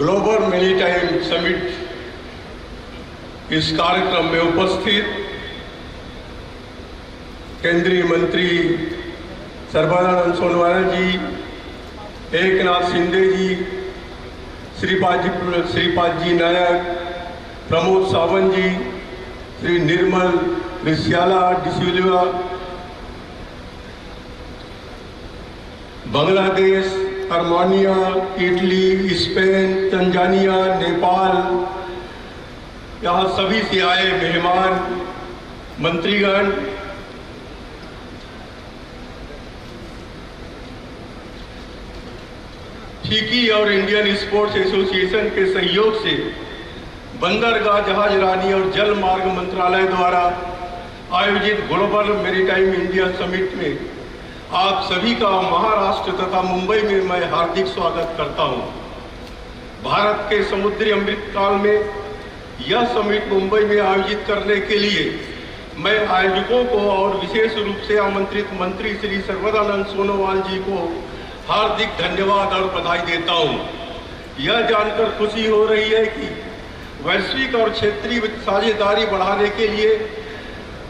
Global maritime summit इस कार्यक्रम में उपस्थित केंद्रीय मंत्री Sarbananda Sonowal ji, Eknath Shinde ji, Shripad ji Naik, Pramod Sawant ji, Shri Nirmal Siripala de Silva, Bangladesh, Armenia, Italy, Spain, Tanzania, Nepal, यहाँ सभी से आए मेहमान, मंत्रीगण, फिक्की और इंडियन स्पोर्ट्स एसोसिएशन के सहयोग से बंदरगाह, जहाज रानी और जल मार्ग मंत्रालय द्वारा आयोजित ग्लोबल मैरीटाइम इंडिया समिट में आप सभी का महाराष्ट्र तथा मुंबई में मैं हार्दिक स्वागत करता हूं। भारत के समुद्री अमृतकाल में यह समिट मुंबई में आयोजित करने के लिए मैं आयोजकों को और विशेष रूप से आमंत्रित मंत्री श्री सर्बानंद सोनोवाल जी को हार्दिक धन्यवाद और बधाई देता हूं। यह जानकर खुशी हो रही है कि वैश्विक और क्षेत्रीय साझेदारी बढ़ाने के लिए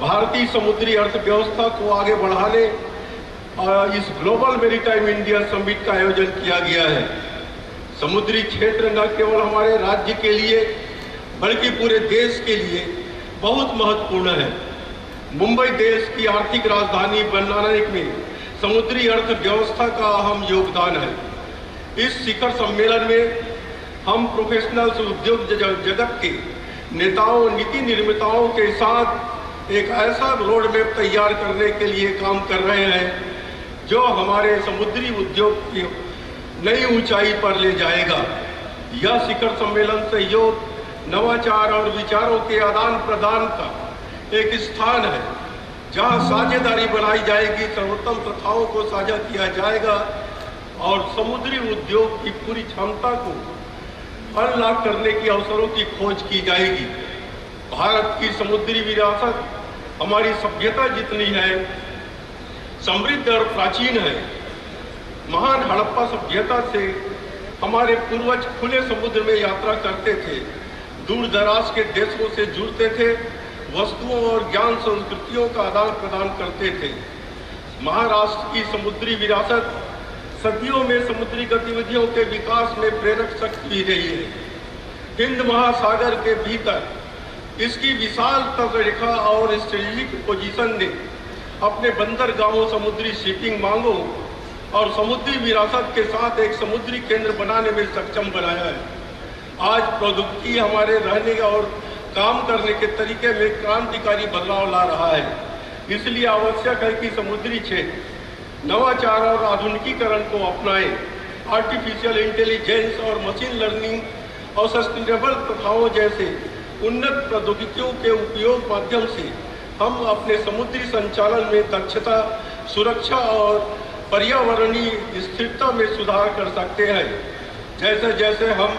भारतीय समुद्री अर्थव्यवस्था को आगे बढ़ाने इस ग्लोबल मैरीटाइम इंडिया समिट का आयोजन किया गया है। समुद्री क्षेत्र न केवल हमारे राज्य के लिए बल्कि पूरे देश के लिए बहुत महत्वपूर्ण है। मुंबई देश की आर्थिक राजधानी बनाने में समुद्री अर्थव्यवस्था का अहम योगदान है। इस शिखर सम्मेलन में हम प्रोफेशनल्स उद्योग जगत के नेताओं, नीति निर्माताओं के साथ एक ऐसा रोड मैप तैयार करने के लिए काम कर रहे हैं जो हमारे समुद्री उद्योग की नई ऊंचाई पर ले जाएगा। यह शिखर सम्मेलन सहयोग, नवाचार और विचारों के आदान प्रदान का एक स्थान है जहां साझेदारी बनाई जाएगी, सर्वोत्तम प्रथाओं को साझा किया जाएगा और समुद्री उद्योग की पूरी क्षमता को अनलॉक करने की अवसरों की खोज की जाएगी। भारत की समुद्री विरासत हमारी सभ्यता जितनी है समृद्ध और प्राचीन है। महान हड़प्पा सभ्यता से हमारे पूर्वज खुले समुद्र में यात्रा करते थे, दूर दराज के देशों से जुड़ते थे, वस्तुओं और ज्ञान संस्कृतियों का आदान प्रदान करते थे। महाराष्ट्र की समुद्री विरासत सदियों में समुद्री गतिविधियों के विकास में प्रेरक शक्ति भी रही है। हिंद महासागर के भीतर इसकी विशाल तटरेखा और स्ट्रेटेजिक पोजीशन ने अपने बंदरगाहों, समुद्री शिपिंग मांगों और समुद्री विरासत के साथ एक समुद्री केंद्र बनाने में सक्षम बनाया है। आज प्रौद्योगिकी हमारे रहने और काम करने के तरीके में क्रांतिकारी बदलाव ला रहा है। इसलिए आवश्यक है कि समुद्री क्षेत्र नवाचार और आधुनिकीकरण को अपनाएं। आर्टिफिशियल इंटेलिजेंस और मशीन लर्निंग और सस्टेनेबल प्रथाओं जैसे उन्नत प्रौद्योगिकियों के उपयोग माध्यम से हम अपने समुद्री संचालन में दक्षता, सुरक्षा और पर्यावरणीय स्थिरता में सुधार कर सकते हैं। जैसे जैसे हम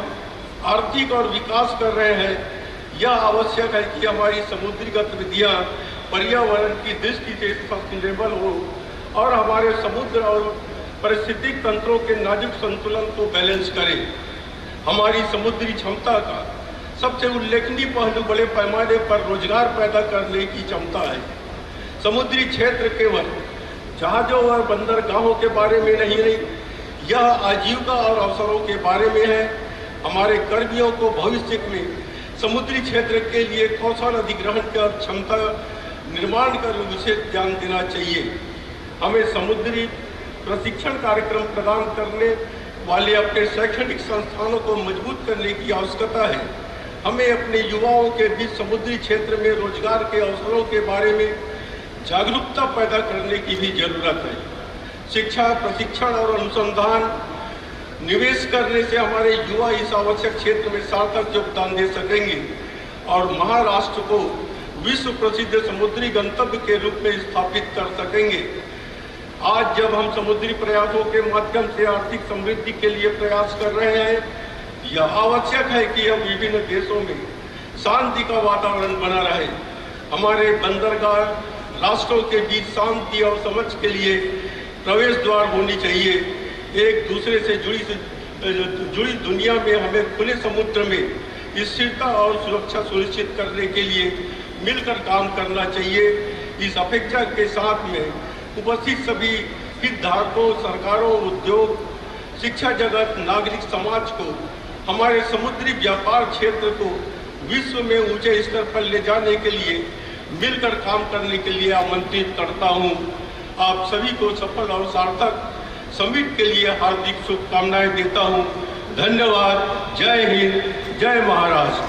आर्थिक और विकास कर रहे हैं, यह आवश्यक है कि हमारी समुद्री गतिविधियाँ पर्यावरण की दृष्टि से सस्टेनेबल हो और हमारे समुद्र और पारिस्थितिक तंत्रों के नाजुक संतुलन को बैलेंस करें। हमारी समुद्री क्षमता का सबसे उल्लेखनीय पहलू बड़े पैमाने पर रोजगार पैदा करने की क्षमता है। समुद्री क्षेत्र केवल जहाजों और बंदरगाहों के बारे में नहीं है, यह आजीविका और अवसरों के बारे में है। हमारे कर्मियों को भविष्य में समुद्री क्षेत्र के लिए कौशल अधिग्रहण की क्षमता निर्माण कर विशेष ध्यान देना चाहिए। हमें समुद्री प्रशिक्षण कार्यक्रम प्रदान करने वाले अपने शैक्षणिक संस्थानों को मजबूत करने की आवश्यकता है। हमें अपने युवाओं के बीच समुद्री क्षेत्र में रोजगार के अवसरों के बारे में जागरूकता पैदा करने की भी जरूरत है। शिक्षा, प्रशिक्षण और अनुसंधान निवेश करने से हमारे युवा इस आवश्यक क्षेत्र में सार्थक योगदान दे सकेंगे और महाराष्ट्र को विश्व प्रसिद्ध समुद्री गंतव्य के रूप में स्थापित कर सकेंगे। आज जब हम समुद्री प्रयासों के माध्यम से आर्थिक समृद्धि के लिए प्रयास कर रहे हैं, यह आवश्यक है कि हम विभिन्न देशों में शांति का वातावरण बना रहे। हमारे बंदरगाह राष्ट्रों के बीच शांति और समझ के लिए प्रवेश द्वार होनी चाहिए। एक दूसरे से जुड़ी दुनिया में हमें खुले समुद्र में स्थिरता और सुरक्षा सुनिश्चित करने के लिए मिलकर काम करना चाहिए। इस अपेक्षा के साथ में उपस्थित सभी हितधारकों, सरकारों, उद्योग, शिक्षा जगत, नागरिक समाज को हमारे समुद्री व्यापार क्षेत्र को विश्व में ऊंचे स्तर पर ले जाने के लिए मिलकर काम करने के लिए आमंत्रित करता हूं। आप सभी को सफल और सार्थक समिट के लिए हार्दिक शुभकामनाएं देता हूं। धन्यवाद। जय हिंद, जय महाराष्ट्र।